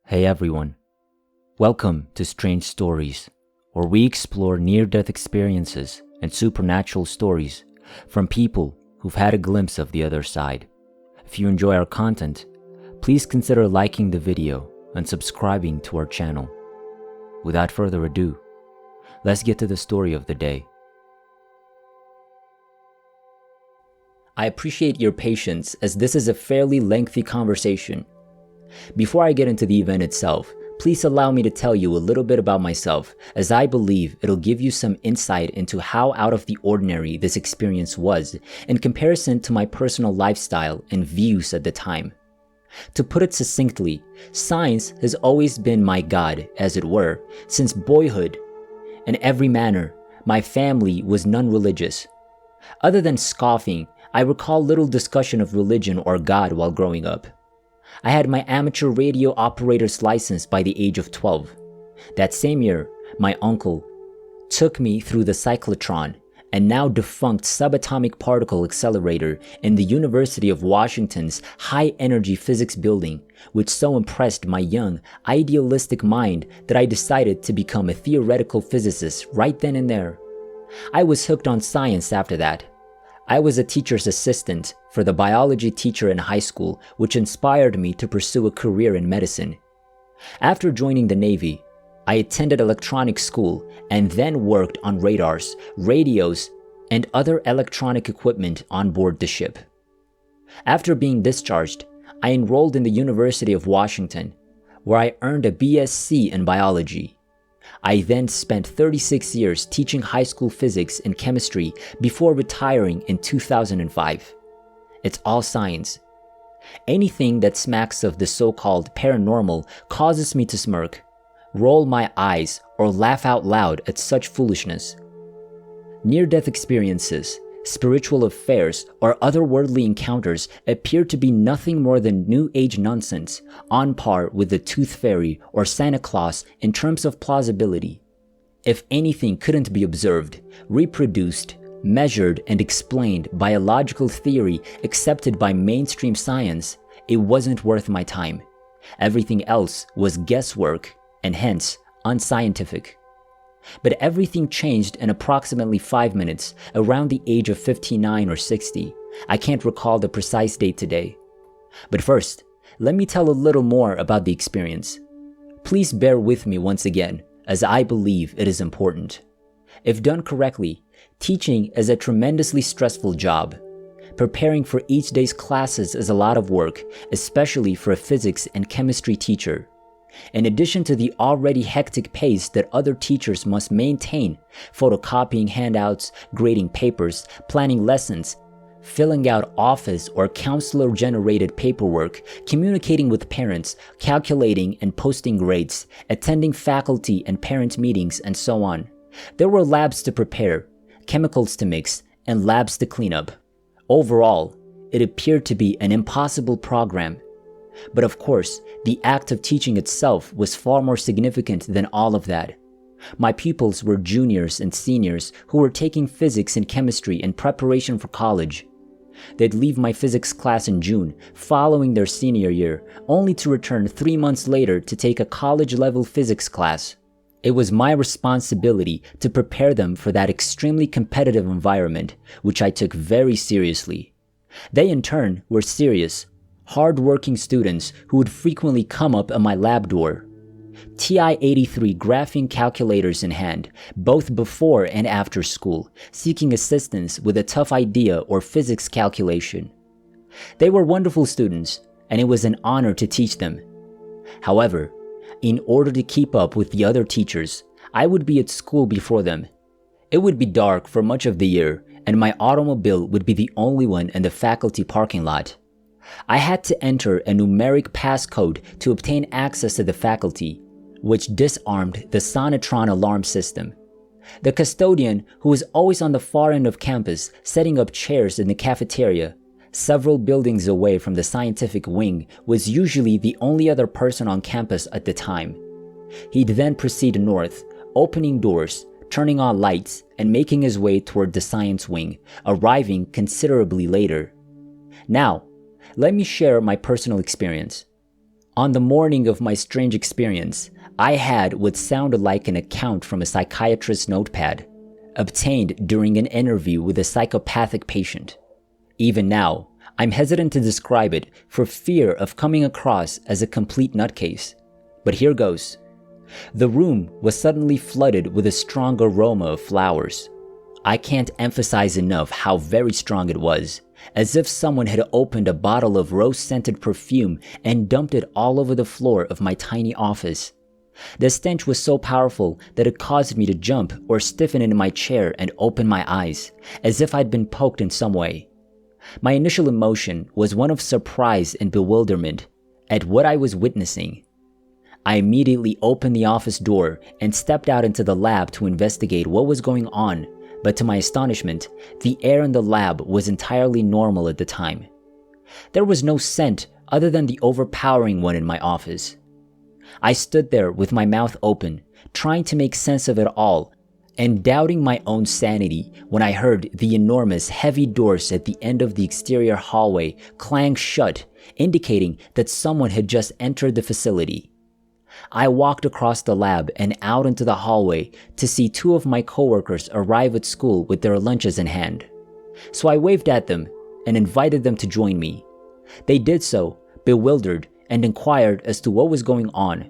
Hey everyone, welcome to Strange Stories, where we explore near-death experiences and supernatural stories from people who've had a glimpse of the other side. If you enjoy our content, please consider liking the video and subscribing to our channel. Without further ado, let's get to the story of the day. I appreciate your patience as this is a fairly lengthy conversation. Before I get into the event itself, please allow me to tell you a little bit about myself, as I believe it'll give you some insight into how out of the ordinary this experience was in comparison to my personal lifestyle and views at the time. To put it succinctly, science has always been my god, as it were, since boyhood. In every manner, my family was non-religious. Other than scoffing, I recall little discussion of religion or God while growing up. I had my amateur radio operator's license by the age of 12. That same year, my uncle took me through the cyclotron and now defunct subatomic particle accelerator in the University of Washington's high-energy physics building, which so impressed my young, idealistic mind that I decided to become a theoretical physicist right then and there. I was hooked on science after that. I was a teacher's assistant for the biology teacher in high school, which inspired me to pursue a career in medicine. After joining the Navy, I attended electronics school and then worked on radars, radios, and other electronic equipment on board the ship. After being discharged, I enrolled in the University of Washington, where I earned a BSc in biology. I then spent 36 years teaching high school physics and chemistry before retiring in 2005. It's all science. Anything that smacks of the so-called paranormal causes me to smirk, roll my eyes, or laugh out loud at such foolishness. Near-death experiences, spiritual affairs, or otherworldly encounters appear to be nothing more than New Age nonsense, on par with the Tooth Fairy or Santa Claus in terms of plausibility. If anything couldn't be observed, reproduced, measured, and explained by a logical theory accepted by mainstream science, it wasn't worth my time. Everything else was guesswork and hence unscientific. But everything changed in approximately 5 minutes, around the age of 59 or 60. I can't recall the precise date today. But first, let me tell a little more about the experience. Please bear with me once again, as I believe it is important. If done correctly, teaching is a tremendously stressful job. Preparing for each day's classes is a lot of work, especially for a physics and chemistry teacher. In addition to the already hectic pace that other teachers must maintain, photocopying handouts, grading papers, planning lessons, filling out office or counselor-generated paperwork, communicating with parents, calculating and posting grades, attending faculty and parent meetings, and so on. There were labs to prepare, chemicals to mix, and labs to clean up. Overall, it appeared to be an impossible program. But of course, the act of teaching itself was far more significant than all of that. My pupils were juniors and seniors who were taking physics and chemistry in preparation for college. They'd leave my physics class in June, following their senior year, only to return 3 months later to take a college-level physics class. It was my responsibility to prepare them for that extremely competitive environment, which I took very seriously. They in turn were serious, hard-working students who would frequently come up at my lab door. TI-83 graphing calculators in hand, both before and after school, seeking assistance with a tough idea or physics calculation. They were wonderful students, and it was an honor to teach them. However, in order to keep up with the other teachers, I would be at school before them. It would be dark for much of the year, and my automobile would be the only one in the faculty parking lot. I had to enter a numeric passcode to obtain access to the faculty, which disarmed the Sonatron alarm system. The custodian, who was always on the far end of campus setting up chairs in the cafeteria, several buildings away from the scientific wing, was usually the only other person on campus at the time. He'd then proceed north, opening doors, turning on lights, and making his way toward the science wing, arriving considerably later. Now, let me share my personal experience. On the morning of my strange experience, I had what sounded like an account from a psychiatrist's notepad, obtained during an interview with a psychopathic patient. Even now, I'm hesitant to describe it for fear of coming across as a complete nutcase. But here goes. The room was suddenly flooded with a strong aroma of flowers. I can't emphasize enough how very strong it was, as if someone had opened a bottle of rose-scented perfume and dumped it all over the floor of my tiny office. The stench was so powerful that it caused me to jump or stiffen in my chair and open my eyes, as if I'd been poked in some way. My initial emotion was one of surprise and bewilderment at what I was witnessing. I immediately opened the office door and stepped out into the lab to investigate what was going on, but to my astonishment, the air in the lab was entirely normal at the time. There was no scent other than the overpowering one in my office. I stood there with my mouth open, trying to make sense of it all, and doubting my own sanity when I heard the enormous heavy doors at the end of the exterior hallway clang shut, indicating that someone had just entered the facility. I walked across the lab and out into the hallway to see two of my coworkers arrive at school with their lunches in hand. So I waved at them and invited them to join me. They did so, bewildered, and inquired as to what was going on.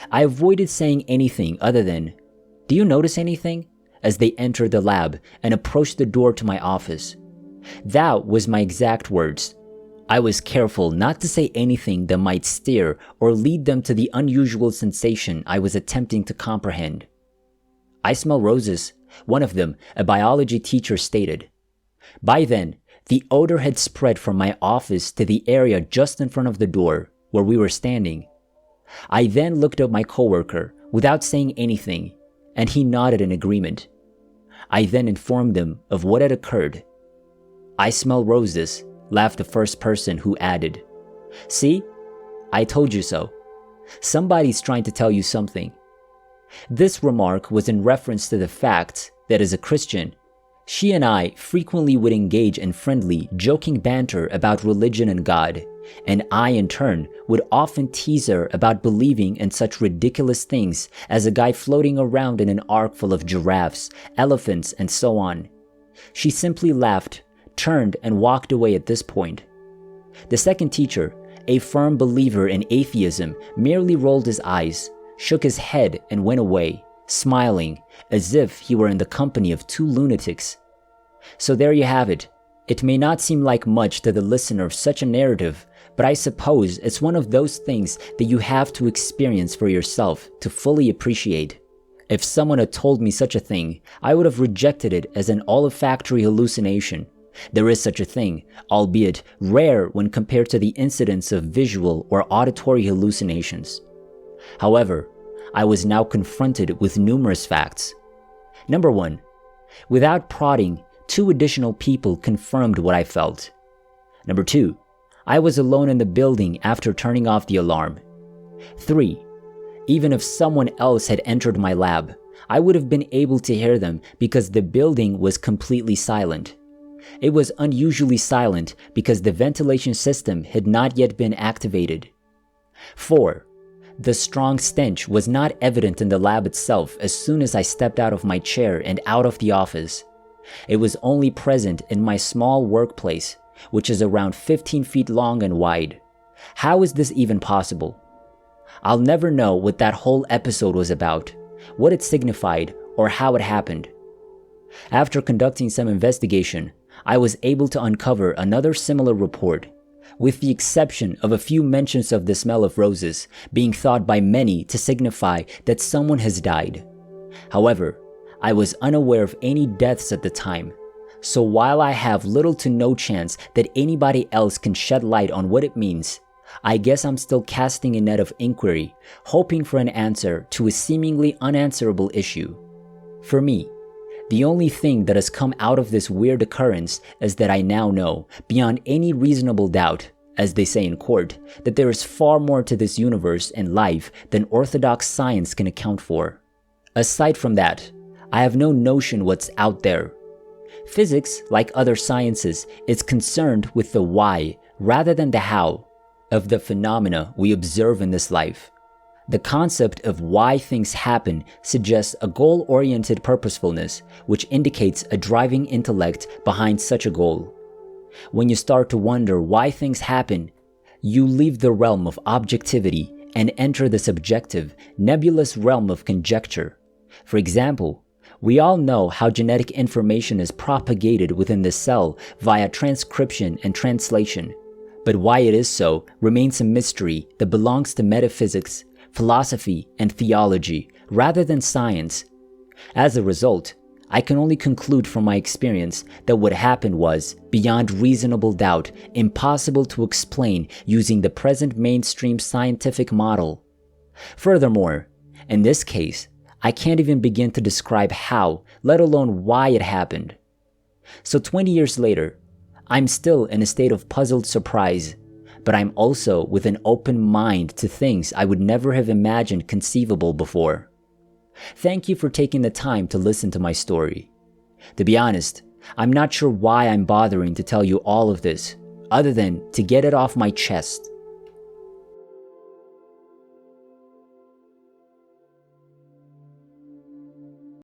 I avoided saying anything other than, "Do you notice anything?" as they entered the lab and approached the door to my office. That was my exact words. I was careful not to say anything that might steer or lead them to the unusual sensation I was attempting to comprehend. "I smell roses," one of them, a biology teacher, stated. By then, the odor had spread from my office to the area just in front of the door where we were standing. I then looked at my coworker without saying anything, and he nodded in agreement. I then informed them of what had occurred. "I smell roses," laughed the first person, who added, "See? I told you so. Somebody's trying to tell you something." This remark was in reference to the fact that as a Christian, she and I frequently would engage in friendly, joking banter about religion and God, and I in turn would often tease her about believing in such ridiculous things as a guy floating around in an ark full of giraffes, elephants, and so on. She simply laughed, turned, and walked away at this point. The second teacher, a firm believer in atheism, merely rolled his eyes, shook his head, and went away, smiling as if he were in the company of two lunatics. So there you have it. It may not seem like much to the listener of such a narrative, but I suppose it's one of those things that you have to experience for yourself to fully appreciate. If someone had told me such a thing, I would have rejected it as an olfactory hallucination. There is such a thing, albeit rare when compared to the incidence of visual or auditory hallucinations. However, I was now confronted with numerous facts. Number 1. Without prodding, 2 additional people confirmed what I felt. Number 2. I was alone in the building after turning off the alarm. 3. Even if someone else had entered my lab, I would have been able to hear them because the building was completely silent. It was unusually silent because the ventilation system had not yet been activated. 4. The strong stench was not evident in the lab itself as soon as I stepped out of my chair and out of the office. It was only present in my small workplace, which is around 15 feet long and wide. How is this even possible? I'll never know what that whole episode was about, what it signified, or how it happened. After conducting some investigation, I was able to uncover another similar report, with the exception of a few mentions of the smell of roses being thought by many to signify that someone has died. However, I was unaware of any deaths at the time, so while I have little to no chance that anybody else can shed light on what it means, I guess I'm still casting a net of inquiry, hoping for an answer to a seemingly unanswerable issue. For me, the only thing that has come out of this weird occurrence is that I now know, beyond any reasonable doubt, as they say in court, that there is far more to this universe and life than orthodox science can account for. Aside from that, I have no notion what's out there. Physics, like other sciences, is concerned with the why rather than the how. of the phenomena we observe in this life. The concept of why things happen suggests a goal-oriented purposefulness, which indicates a driving intellect behind such a goal. When you start to wonder why things happen, you leave the realm of objectivity and enter the subjective, nebulous realm of conjecture. For example, we all know how genetic information is propagated within the cell via transcription and translation, but why it is so remains a mystery that belongs to metaphysics, philosophy, and theology rather than science. As a result, I can only conclude from my experience that what happened was, beyond reasonable doubt, impossible to explain using the present mainstream scientific model. Furthermore, in this case, I can't even begin to describe how, let alone why it happened. So 20 years later, I'm still in a state of puzzled surprise, but I'm also with an open mind to things I would never have imagined conceivable before. Thank you for taking the time to listen to my story. To be honest, I'm not sure why I'm bothering to tell you all of this, other than to get it off my chest.